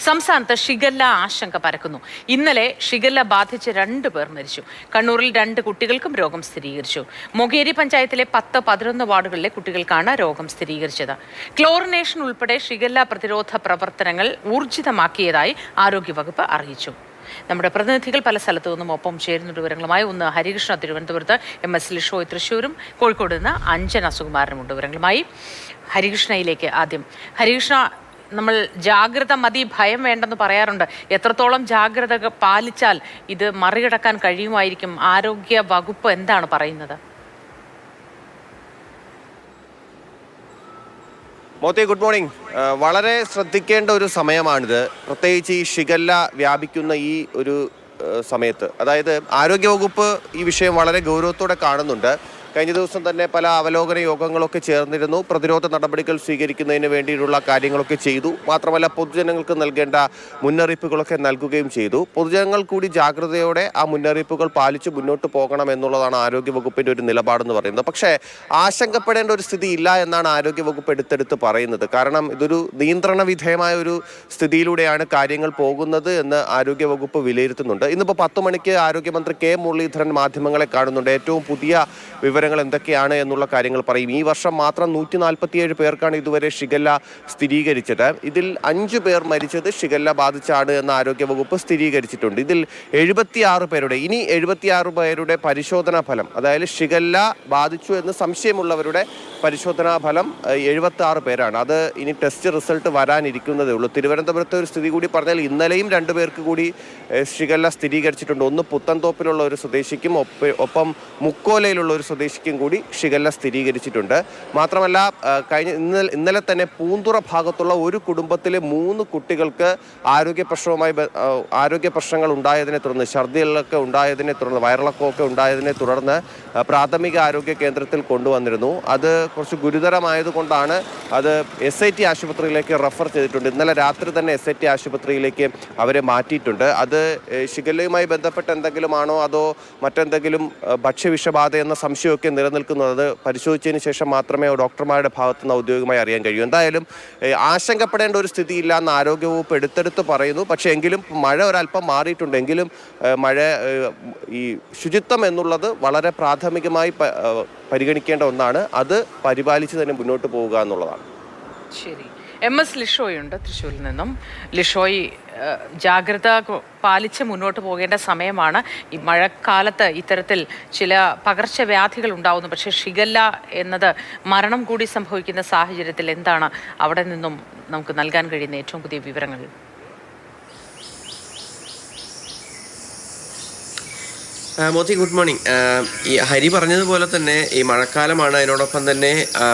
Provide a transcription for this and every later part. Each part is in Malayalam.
സംസ്ഥാനത്ത് ഷിഗല്ല ആശങ്ക പരക്കുന്നു. ഇന്നലെ ഷിഗല്ല ബാധിച്ച് 2 പേർ മരിച്ചു. കണ്ണൂരിൽ 2 കുട്ടികൾക്കും രോഗം സ്ഥിരീകരിച്ചു. മൊകേരി പഞ്ചായത്തിലെ 10-11 വാർഡുകളിലെ കുട്ടികൾക്കാണ് രോഗം സ്ഥിരീകരിച്ചത്. ക്ലോറിനേഷൻ ഉൾപ്പെടെ ഷിഗല്ല പ്രതിരോധ പ്രവർത്തനങ്ങൾ ഊർജിതമാക്കിയതായി ആരോഗ്യവകുപ്പ് അറിയിച്ചു. നമ്മുടെ പ്രതിനിധികൾ പല സ്ഥലത്തു നിന്നും ഒപ്പം ചേരുന്ന വിവരങ്ങളുമായി ഒന്ന് ഹരികൃഷ്ണ തിരുവനന്തപുരത്ത്, MS ലിഷോയ് തൃശ്ശൂരും, കോഴിക്കോട് നിന്ന് അഞ്ജന സുകുമാരനുമുണ്ട് വിവരങ്ങളുമായി. ഹരികൃഷ്ണയിലേക്ക് ആദ്യം. ഹരികൃഷ്ണ, നമ്മൾ ജാഗ്രത മതി, ഭയം വേണ്ടെന്ന് പറയാറുണ്ട്. എത്രത്തോളം ജാഗ്രത പാലിച്ചാൽ ഇത് മറികടക്കാൻ കഴിയുമായിരിക്കും? ആരോഗ്യ വകുപ്പ് എന്താണ് പറയുന്നത്? Moti, good morning. വളരെ ശ്രദ്ധിക്കേണ്ട ഒരു സമയമാണിത്, പ്രത്യേകിച്ച് ഈ ഷിഗല്ല വ്യാപിക്കുന്ന ഈ ഒരു സമയത്ത്. അതായത് ആരോഗ്യവകുപ്പ് ഈ വിഷയം വളരെ ഗൗരവത്തോടെ കാണുന്നുണ്ട്. കഴിഞ്ഞ ദിവസം തന്നെ പല അവലോകന യോഗങ്ങളൊക്കെ ചേർന്നിരുന്നു. പ്രതിരോധ നടപടികൾ സ്വീകരിക്കുന്നതിന് വേണ്ടിയിട്ടുള്ള കാര്യങ്ങളൊക്കെ ചെയ്തു. മാത്രമല്ല പൊതുജനങ്ങൾക്ക് നൽകേണ്ട മുന്നറിയിപ്പുകളൊക്കെ നൽകുകയും ചെയ്തു. പൊതുജനങ്ങൾ കൂടി ജാഗ്രതയോടെ ആ മുന്നറിയിപ്പുകൾ പാലിച്ച് മുന്നോട്ട് പോകണം എന്നുള്ളതാണ് ആരോഗ്യവകുപ്പിൻ്റെ ഒരു നിലപാടെന്ന് പറയുന്നത്. പക്ഷേ ആശങ്കപ്പെടേണ്ട ഒരു സ്ഥിതി ഇല്ല എന്നാണ് ആരോഗ്യവകുപ്പ് എടുത്തെടുത്ത് പറയുന്നത്. കാരണം ഇതൊരു നിയന്ത്രണ വിധേയമായ ഒരു സ്ഥിതിയിലൂടെയാണ് കാര്യങ്ങൾ പോകുന്നത് എന്ന് ആരോഗ്യവകുപ്പ് വിലയിരുത്തുന്നുണ്ട്. ഇന്നിപ്പോൾ 10 മണിക്ക് ആരോഗ്യമന്ത്രി കെ മുരളീധരൻ മാധ്യമങ്ങളെ കാണുന്നുണ്ട്. ഏറ്റവും പുതിയ വിവരങ്ങൾ എന്തൊക്കെയാണ് എന്നുള്ള കാര്യങ്ങൾ പറയും. ഈ വർഷം മാത്രം 147 പേർക്കാണ് ഇതുവരെ ഷിഗല്ല സ്ഥിരീകരിച്ചത്. ഇതിൽ 5 പേർ മരിച്ചത് ഷിഗല്ല ബാധിച്ചാണ് എന്ന് ആരോഗ്യവകുപ്പ് സ്ഥിരീകരിച്ചിട്ടുണ്ട്. ഇതിൽ 76 പേരുടെ പരിശോധനാ ഫലം, അതായത് ഷിഗല്ല ബാധിച്ചു എന്ന് സംശയമുള്ളവരുടെ പരിശോധനാ ഫലം 76 പേരാണ്. അത് ഇനി ടെസ്റ്റ് റിസൾട്ട് വരാനിരിക്കുന്നതേ ഉള്ളൂ. തിരുവനന്തപുരത്തെ ഒരു സ്ഥിതി കൂടി പറഞ്ഞാൽ ഇന്നലെയും 2 പേർക്ക് കൂടി ഷിഗല്ല സ്ഥിരീകരിച്ചിട്ടുണ്ട്. ഒന്ന് പുത്തൻതോപ്പിലുള്ള ഒരു സ്വദേശിക്കും ഒപ്പം മുക്കോലയിലുള്ള ഒരു സ്വദേശിക്കും കൂടി ഷിഗല്ല സ്ഥിരീകരിച്ചിട്ടുണ്ട്. മാത്രമല്ല ഇന്നലെ തന്നെ പൂന്തുറ ഭാഗത്തുള്ള ഒരു കുടുംബത്തിലെ 3 കുട്ടികൾക്ക് ആരോഗ്യ പ്രശ്നങ്ങൾ ഉണ്ടായതിനെ തുടർന്ന്, ഛർദികളൊക്കെ ഉണ്ടായതിനെ തുടർന്ന്, വയറിളക്കമൊക്കെ ഉണ്ടായതിനെ തുടർന്ന് പ്രാഥമിക ആരോഗ്യ കേന്ദ്രത്തിൽ കൊണ്ടുവന്നിരുന്നു. അത് കുറച്ച് ഗുരുതരമായതുകൊണ്ടാണ് അത് SIT ആശുപത്രിയിലേക്ക് റെഫർ ചെയ്തിട്ടുണ്ട്. ഇന്നലെ രാത്രി തന്നെ SIT ആശുപത്രിയിലേക്ക് അവരെ മാറ്റിയിട്ടുണ്ട്. അത് ഷിഗല്ലയുമായി ബന്ധപ്പെട്ട് എന്തെങ്കിലും ആണോ അതോ മറ്റെന്തെങ്കിലും ഭക്ഷ്യവിഷബാധ എന്ന സംശയമൊക്കെ നിലനിൽക്കുന്നത്. അത് പരിശോധിച്ചതിന് ശേഷം മാത്രമേ ഡോക്ടർമാരുടെ ഭാഗത്തു നിന്ന് ഔദ്യോഗികമായി അറിയാൻ കഴിയൂ. എന്തായാലും ആശങ്കപ്പെടേണ്ട ഒരു സ്ഥിതിയില്ല എന്ന് ആരോഗ്യവകുപ്പ് എടുത്തെടുത്ത് പറയുന്നു. പക്ഷേ എങ്കിലും മഴ ഒരല്പം മാറിയിട്ടുണ്ടെങ്കിലും ഈ ശുചിത്വം എന്നുള്ളത് വളരെ പ്രാഥമികമായി പരിഗണിക്കേണ്ട ഒന്നാണ്. അത് പരിപാലിച്ച് തന്നെ മുന്നോട്ട് പോവുക എന്നുള്ളതാണ്. ശരി, MS ലിഷോയ് ഉണ്ട് തൃശ്ശൂരിൽ നിന്നും. ലിഷോയ്, ജാഗ്രത പാലിച്ച് മുന്നോട്ട് പോകേണ്ട സമയമാണ്. ഈ മഴക്കാലത്ത് ഇത്തരത്തിൽ ചില പകർച്ചവ്യാധികൾ ഉണ്ടാവുന്നു. പക്ഷേ ഷിഗല്ല എന്നത് മരണം കൂടി സംഭവിക്കുന്ന സാഹചര്യത്തിൽ എന്താണ് അവിടെ നിന്നും നമുക്ക് നൽകാൻ കഴിയുന്ന ഏറ്റവും പുതിയ വിവരങ്ങൾ? Moti, good morning. ഈ ഹരി പറഞ്ഞതുപോലെ തന്നെ ഈ മഴക്കാലമാണ്. അതിനോടൊപ്പം തന്നെ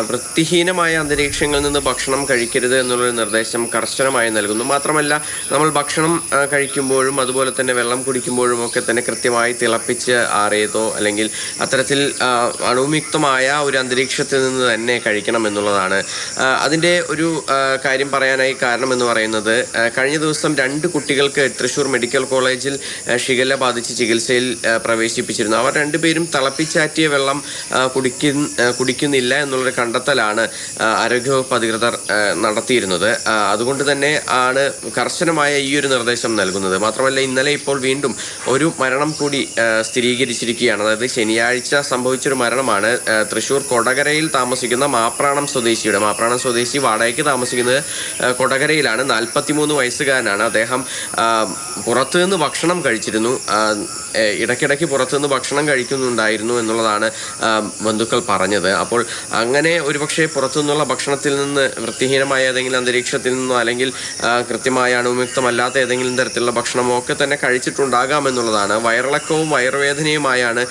വൃത്തിഹീനമായ അന്തരീക്ഷങ്ങളിൽ നിന്ന് ഭക്ഷണം കഴിക്കരുത് എന്നുള്ളൊരു നിർദ്ദേശം കർശനമായി നൽകുന്നു. മാത്രമല്ല, നമ്മൾ ഭക്ഷണം കഴിക്കുമ്പോഴും അതുപോലെ തന്നെ വെള്ളം കുടിക്കുമ്പോഴും ഒക്കെ തന്നെ കൃത്യമായി തിളപ്പിച്ച് ആറിയതോ അല്ലെങ്കിൽ അത്തരത്തിൽ അണുവിമുക്തമായ ഒരു അന്തരീക്ഷത്തിൽ നിന്ന് തന്നെ കഴിക്കണം എന്നുള്ളതാണ്. അതിൻ്റെ ഒരു കാര്യം പറയാനായി കാരണം എന്ന് പറയുന്നത്, കഴിഞ്ഞ ദിവസം 2 കുട്ടികൾക്ക് തൃശ്ശൂർ മെഡിക്കൽ കോളേജിൽ ഷിഗല്ല ബാധിച്ച് ചികിത്സയിൽ പ്രവേശിപ്പിച്ചിരുന്നു. അവർ 2 പേരും തിളപ്പിച്ചാറ്റിയ വെള്ളം കുടിക്കുന്നില്ല എന്നുള്ളൊരു കണ്ടെത്തലാണ് ആരോഗ്യവകുപ്പ് അധികൃതർ നടത്തിയിരുന്നത്. അതുകൊണ്ട് തന്നെ ആണ് കർശനമായ ഈ ഒരു നിർദ്ദേശം നൽകുന്നത്. മാത്രമല്ല, ഇന്നലെ ഇപ്പോൾ വീണ്ടും ഒരു മരണം കൂടി സ്ഥിരീകരിച്ചിരിക്കുകയാണ്. അതായത് ശനിയാഴ്ച സംഭവിച്ചൊരു മരണമാണ്. തൃശ്ശൂർ കൊടകരയിൽ താമസിക്കുന്ന മാപ്രാണം സ്വദേശി വാടകയ്ക്ക് താമസിക്കുന്നത് കൊടകരയിലാണ്. 43 വയസ്സുകാരനാണ്. അദ്ദേഹം പുറത്തുനിന്ന് ഭക്ഷണം കഴിച്ചിരുന്നു. ഇടയ്ക്കിടയ്ക്ക് പുറത്തുനിന്ന് ഭക്ഷണം കഴിക്കുന്നുണ്ടായിരുന്നു എന്നുള്ളതാണ് ബന്ധുക്കൾ പറഞ്ഞത്. അപ്പോൾ അങ്ങനെ ഒരുപക്ഷെ പുറത്തുനിന്നുള്ള ഭക്ഷണത്തിൽ നിന്ന്, വൃത്തിഹീനമായ ഏതെങ്കിലും അന്തരീക്ഷത്തിൽ നിന്നോ അല്ലെങ്കിൽ കൃത്യമായ അണുവിമുക്തമല്ലാത്ത ഏതെങ്കിലും തരത്തിലുള്ള ഭക്ഷണമോ ഒക്കെ തന്നെ കഴിച്ചിട്ടുണ്ടാകാം എന്നുള്ളതാണ്. വയറിളക്കവും വയറുവേദനയുമായാണ്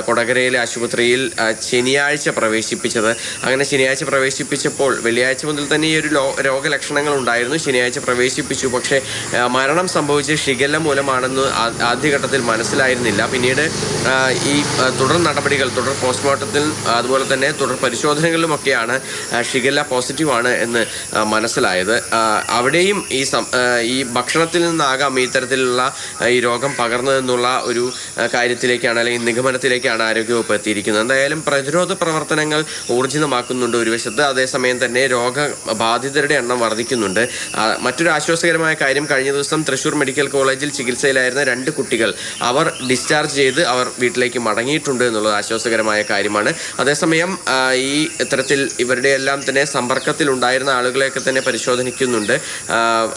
കൊടകരയിലെ ആശുപത്രിയിൽ ശനിയാഴ്ച പ്രവേശിപ്പിച്ചത്. അങ്ങനെ ശനിയാഴ്ച പ്രവേശിപ്പിച്ചപ്പോൾ വെള്ളിയാഴ്ച മുതൽ തന്നെ ഈ ഒരു രോഗലക്ഷണങ്ങൾ ഉണ്ടായിരുന്നു. ശനിയാഴ്ച പ്രവേശിപ്പിച്ചു. പക്ഷേ മരണം സംഭവിച്ച് ഷിഗല്ല മൂലമാണെന്ന് ആദ്യഘട്ടത്തിൽ മനസ്സിലായിരുന്നില്ല. പിന്നീട് പിന്നീട് ഈ തുടർ നടപടികൾ, തുടർ പോസ്റ്റ്മോർട്ടത്തിൽ അതുപോലെ തന്നെ തുടർ പരിശോധനകളിലുമൊക്കെയാണ് ഷിഗല്ല പോസിറ്റീവാണ് എന്ന് മനസ്സിലായത്. അവിടെയും ഈ ഭക്ഷണത്തിൽ നിന്നാകാം ഈ തരത്തിലുള്ള ഈ രോഗം പകർന്നതെന്നുള്ള ഒരു കാര്യത്തിലേക്കാണ്, അല്ലെങ്കിൽ നിഗമനത്തിലേക്കാണ് ആരോഗ്യവകുപ്പ് എത്തിയിരിക്കുന്നത്. എന്തായാലും പ്രതിരോധ പ്രവർത്തനങ്ങൾ ഊർജിതമാക്കുന്നുണ്ട് ഒരു വശത്ത്, അതേസമയം തന്നെ രോഗബാധിതരുടെ എണ്ണം വർദ്ധിക്കുന്നുണ്ട്. മറ്റൊരു ആശ്വാസകരമായ കാര്യം, കഴിഞ്ഞ ദിവസം തൃശ്ശൂർ മെഡിക്കൽ കോളേജിൽ ചികിത്സയിലായിരുന്ന 2 കുട്ടികൾ അവർ ഡിസ്ചാർജ് ചെയ്ത് അവർ വീട്ടിലേക്ക് മടങ്ങിയിട്ടുണ്ട് എന്നുള്ളത് ആശ്വാസകരമായ കാര്യമാണ്. അതേസമയം ഈ ഇത്തരത്തിൽ ഇവരുടെ എല്ലാം തന്നെ സമ്പർക്കത്തിൽ ഉണ്ടായിരുന്ന ആളുകളെയൊക്കെ തന്നെ പരിശോധിക്കുന്നുണ്ട്.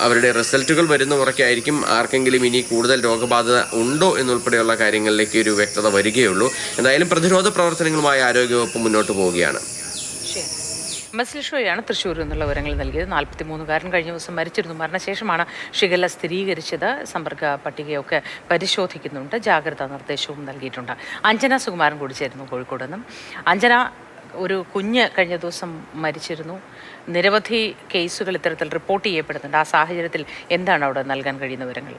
അവരുടെ റിസൾട്ടുകൾ വരുന്ന മുറയ്ക്കായിരിക്കും ആർക്കെങ്കിലും ഇനി കൂടുതൽ രോഗബാധ ഉണ്ടോ എന്നുൾപ്പെടെയുള്ള കാര്യങ്ങളിലേക്ക് ഒരു വ്യക്തത വരികയുള്ളൂ. എന്തായാലും പ്രതിരോധ പ്രവർത്തനങ്ങളുമായി ആരോഗ്യവകുപ്പ് മുന്നോട്ട് പോവുകയാണ്. മസ്ലിഷോയാണ് തൃശ്ശൂരിൽ നിന്നുള്ള വിവരങ്ങൾ നൽകിയത്. 43-കാരൻ കഴിഞ്ഞ ദിവസം മരിച്ചിരുന്നു. മരണശേഷമാണ് ഷിഗല്ല സ്ഥിരീകരിച്ചത്. സമ്പർക്ക പട്ടികയൊക്കെ പരിശോധിക്കുന്നുണ്ട്. ജാഗ്രതാ നിർദ്ദേശവും നൽകിയിട്ടുണ്ട്. അഞ്ജന സുകുമാരൻ കൂടി ചേരുന്നു കോഴിക്കോട് നിന്നും. അഞ്ജന, ഒരു കുഞ്ഞ് കഴിഞ്ഞ ദിവസം മരിച്ചിരുന്നു. നിരവധി കേസുകൾ ഇത്തരത്തിൽ റിപ്പോർട്ട് ചെയ്യപ്പെടുന്നുണ്ട്. ആ സാഹചര്യത്തിൽ എന്താണ് അവിടെ നൽകാൻ കഴിയുന്ന വിവരങ്ങൾ?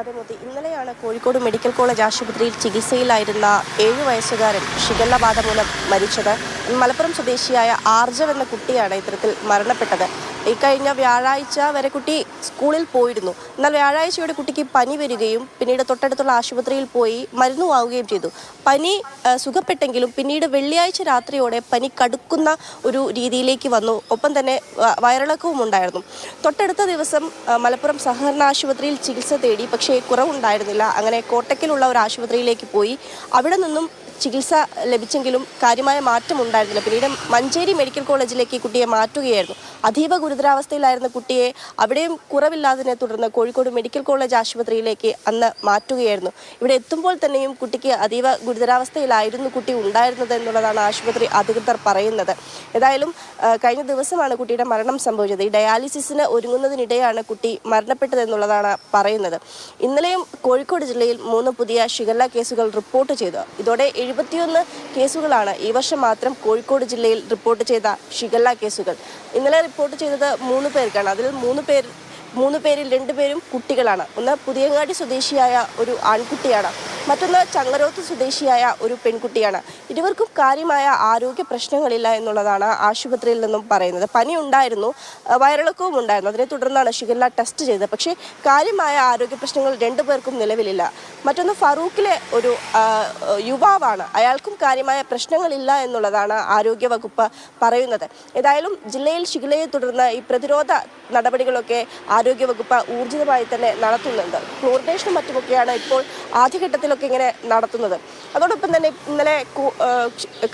അതെ മോദി, ഇന്നലെയാണ് കോഴിക്കോട് മെഡിക്കൽ കോളേജ് ആശുപത്രിയിൽ ചികിത്സയിലായിരുന്ന 7 വയസ്സുകാരൻ ഷിഗല്ല ബാധ മൂലം മരിച്ചത്. മലപ്പുറം സ്വദേശിയായ ആർജവ് എന്ന കുട്ടിയാണ് ഇത്തരത്തിൽ മരണപ്പെട്ടത്. ഇക്കഴിഞ്ഞ വ്യാഴാഴ്ച വരെ കുട്ടി സ്കൂളിൽ പോയിരുന്നു. എന്നാൽ വ്യാഴാഴ്ചയോടെ കുട്ടിക്ക് പനി വരികയും പിന്നീട് തൊട്ടടുത്തുള്ള ആശുപത്രിയിൽ പോയി മരുന്ന് വാങ്ങുകയും ചെയ്തു. പനി സുഖപ്പെട്ടെങ്കിലും പിന്നീട് വെള്ളിയാഴ്ച രാത്രിയോടെ പനി കടുക്കുന്ന ഒരു രീതിയിലേക്ക് വന്നു. ഒപ്പം തന്നെ വയറിളക്കവും ഉണ്ടായിരുന്നു. തൊട്ടടുത്ത ദിവസം മലപ്പുറം സഹകരണ ആശുപത്രിയിൽ ചികിത്സ തേടി, പക്ഷേ കുറവുണ്ടായിരുന്നില്ല. അങ്ങനെ കോട്ടക്കലുള്ള ഒരു ആശുപത്രിയിലേക്ക് പോയി. അവിടെ നിന്നും ചികിത്സ ലഭിച്ചെങ്കിലും കാര്യമായ മാറ്റം ഉണ്ടായിരുന്നില്ല. പിന്നീട് മഞ്ചേരി മെഡിക്കൽ കോളേജിലേക്ക് കുട്ടിയെ മാറ്റുകയായിരുന്നു. അതീവ ഗുരുതരാവസ്ഥയിലായിരുന്ന കുട്ടിയെ അവിടെയും കുറവില്ലാതിനെ തുടർന്ന് കോഴിക്കോട് മെഡിക്കൽ കോളേജ് ആശുപത്രിയിലേക്ക് അന്ന് മാറ്റുകയായിരുന്നു. ഇവിടെ എത്തുമ്പോൾ തന്നെയും കുട്ടിക്ക് അതീവ ഗുരുതരാവസ്ഥയിലായിരുന്നു കുട്ടി ഉണ്ടായിരുന്നത് എന്നുള്ളതാണ് ആശുപത്രി അധികൃതർ പറയുന്നത്. ഏതായാലും കഴിഞ്ഞ ദിവസമാണ് കുട്ടിയുടെ മരണം സംഭവിച്ചത്. ഈ ഡയാലിസിസിന് ഒരുങ്ങുന്നതിനിടെയാണ് കുട്ടി മരണപ്പെട്ടതെന്നുള്ളതാണ് പറയുന്നത്. ഇന്നലെയും കോഴിക്കോട് ജില്ലയിൽ 3 പുതിയ ഷിഗല്ല കേസുകൾ റിപ്പോർട്ട് ചെയ്തു. ഇതോടെ 71 കേസുകളാണ് ഈ വർഷം മാത്രം കോഴിക്കോട് ജില്ലയിൽ റിപ്പോർട്ട് ചെയ്ത ഷിഗല്ല കേസുകൾ. ഇന്നലെ റിപ്പോർട്ട് ചെയ്തത് 3 പേർക്കാണ്. അതിൽ 3 പേരിൽ 2 പേരും കുട്ടികളാണ്. ഒന്ന് പുതിയങ്ങാടി സ്വദേശിയായ ഒരു ആൺകുട്ടിയാണ്, മറ്റൊന്ന് ചങ്ങരോത്ത് സ്വദേശിയായ ഒരു പെൺകുട്ടിയാണ്. ഇരുവർക്കും കാര്യമായ ആരോഗ്യ പ്രശ്നങ്ങളില്ല എന്നുള്ളതാണ് ആശുപത്രിയിൽ നിന്നും പറയുന്നത്. പനി ഉണ്ടായിരുന്നു, വയറിളക്കവും ഉണ്ടായിരുന്നു. അതിനെ തുടർന്നാണ് ഷിഗല്ല ടെസ്റ്റ് ചെയ്തത്. പക്ഷേ കാര്യമായ ആരോഗ്യ പ്രശ്നങ്ങൾ 2 പേർക്കും നിലവിലില്ല. മറ്റൊന്ന് ഫറൂഖിലെ ഒരു യുവാവാണ്, അയാൾക്കും കാര്യമായ പ്രശ്നങ്ങളില്ല എന്നുള്ളതാണ് ആരോഗ്യവകുപ്പ് പറയുന്നത്. ഏതായാലും ജില്ലയിൽ ഷിഗല്ലയെ തുടർന്ന് ഈ പ്രതിരോധ നടപടികളൊക്കെ ആരോഗ്യവകുപ്പ് ഊർജിതമായി തന്നെ നടത്തുന്നുണ്ട്. ക്ലോറിനേഷനും മറ്റുമൊക്കെയാണ് ഇപ്പോൾ ആദ്യഘട്ടത്തിലൊക്കെ ഇങ്ങനെ നടത്തുന്നത്. അതോടൊപ്പം തന്നെ ഇന്നലെ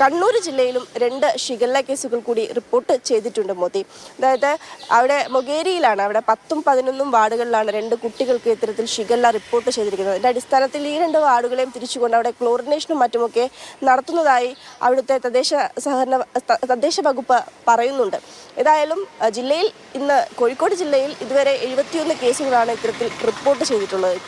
കണ്ണൂർ ജില്ലയിലും 2 ഷിഗല്ല കേസുകൾ കൂടി റിപ്പോർട്ട് ചെയ്തിട്ടുണ്ട് മോദി. അതായത് അവിടെ മൊകേരിയിലാണ്, അവിടെ 10ഉം 11ഉം വാർഡുകളിലാണ് 2 കുട്ടികൾക്ക് ഇത്തരത്തിൽ ഷിഗല്ല റിപ്പോർട്ട് ചെയ്തിരിക്കുന്നത്. അതിൻ്റെ അടിസ്ഥാനത്തിൽ ഈ 2 വാർഡുകളെയും തിരിച്ചുകൊണ്ട് അവിടെ ക്ലോറിനേഷനും മറ്റുമൊക്കെ നടത്തുന്നതായി അവിടുത്തെ തദ്ദേശ വകുപ്പ് പറയുന്നുണ്ട്. ഏതായാലും ജില്ലയിൽ ഇന്ന് കോഴിക്കോട് ജില്ലയിൽ ഇതുവരെ 71 കേസുകളാണ് ഇത്തരത്തിൽ റിപ്പോർട്ട് ചെയ്തിട്ടുള്ളത്.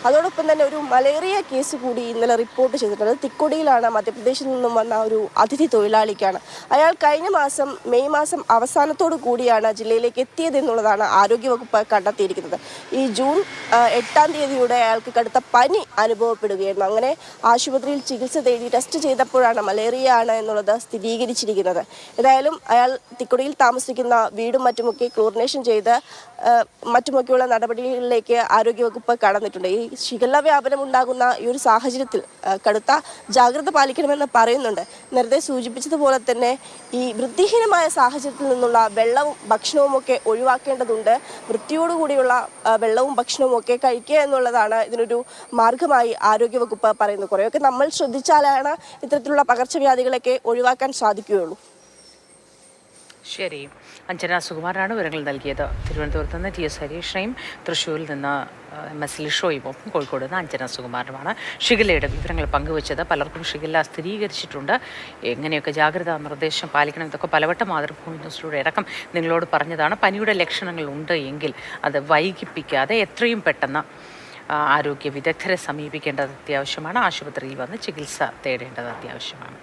അതോടൊപ്പം തന്നെ ഒരു മലേറിയ കേസ് കൂടി ഇന്നലെ റിപ്പോർട്ട് ചെയ്തിട്ടുള്ളത് തിക്കൊടിയിലാണ്. മധ്യപ്രദേശിൽ നിന്നും വന്ന ഒരു അതിഥി തൊഴിലാളിക്കാണ്. അയാൾ കഴിഞ്ഞ മാസം മെയ് മാസം അവസാനത്തോടു കൂടിയാണ് ജില്ലയിലേക്ക് എത്തിയതെന്നുള്ളതാണ് ആരോഗ്യവകുപ്പ് കണ്ടെത്തിയിരിക്കുന്നത്. ഈ ജൂൺ 8-ാം തീയതിയോടെ അയാൾക്ക് കടുത്ത പനി അനുഭവപ്പെടുകയായിരുന്നു. അങ്ങനെ ആശുപത്രിയിൽ ചികിത്സ തേടി ടെസ്റ്റ് ചെയ്തപ്പോഴാണ് മലേറിയ ആണ് എന്നുള്ളത് സ്ഥിരീകരിച്ചിരിക്കുന്നത്. ഏതായാലും അയാൾ തിക്കൊടിയിൽ താമസിക്കുന്ന വീടും മറ്റുമൊക്കെ ക്ലോറിനേഷൻ ചെയ്ത് മറ്റുമൊക്കെയുള്ള നടപടികളിലേക്ക് ആരോഗ്യവകുപ്പ് കടന്നിട്ടുണ്ട്. ഈ ഷിഗല്ല വ്യാപനം ഉണ്ടാകുന്ന ഈ ഒരു സാഹചര്യത്തിൽ കടുത്ത ജാഗ്രത പാലിക്കണമെന്ന് പറയുന്നുണ്ട്. നേരത്തെ സൂചിപ്പിച്ചതുപോലെ തന്നെ ഈ വൃത്തിഹീനമായ സാഹചര്യത്തിൽ നിന്നുള്ള വെള്ളവും ഭക്ഷണവും ഒക്കെ ഒഴിവാക്കേണ്ടതുണ്ട്. വൃത്തിയോടുകൂടിയുള്ള വെള്ളവും ഭക്ഷണവും ഒക്കെ കഴിക്കുക എന്നുള്ളതാണ് ഇതിനൊരു മാർഗമായി ആരോഗ്യവകുപ്പ് പറയുന്നത്. കുറേയൊക്കെ നമ്മൾ ശ്രദ്ധിച്ചാലാണ് ഇത്തരത്തിലുള്ള പകർച്ചവ്യാധികളൊക്കെ ഒഴിവാക്കാൻ സാധിക്കുകയുള്ളൂ. ശരി, അഞ്ജന സുകുമാരാണ് വിവരങ്ങൾ നൽകിയത്. തിരുവനന്തപുരത്ത് നിന്ന് TS ഹരീഷിനെയും തൃശ്ശൂരിൽ നിന്ന് MS ലിഷോയും ഒപ്പം കോഴിക്കോട് നിന്ന് അഞ്ജന സുകുമാരനുമാണ് ഷിഗല്ലയുടെ വിവരങ്ങൾ പങ്കുവച്ചത്. പലർക്കും ഷിഗല്ല സ്ഥിരീകരിച്ചിട്ടുണ്ട്. എങ്ങനെയൊക്കെ ജാഗ്രതാ നിർദ്ദേശം പാലിക്കണം ഇതൊക്കെ പലവട്ടം മാതൃഭൂമി ന്യൂസിലൂടെ അടക്കം നിങ്ങളോട് പറഞ്ഞതാണ്. പനിയുടെ ലക്ഷണങ്ങൾ ഉണ്ട് എങ്കിൽ അത് വൈകിപ്പിക്കാതെ എത്രയും പെട്ടെന്ന് ആരോഗ്യ വിദഗ്ധരെ സമീപിക്കേണ്ടത് അത്യാവശ്യമാണ്. ആശുപത്രിയിൽ വന്ന് ചികിത്സ തേടേണ്ടത് അത്യാവശ്യമാണ്.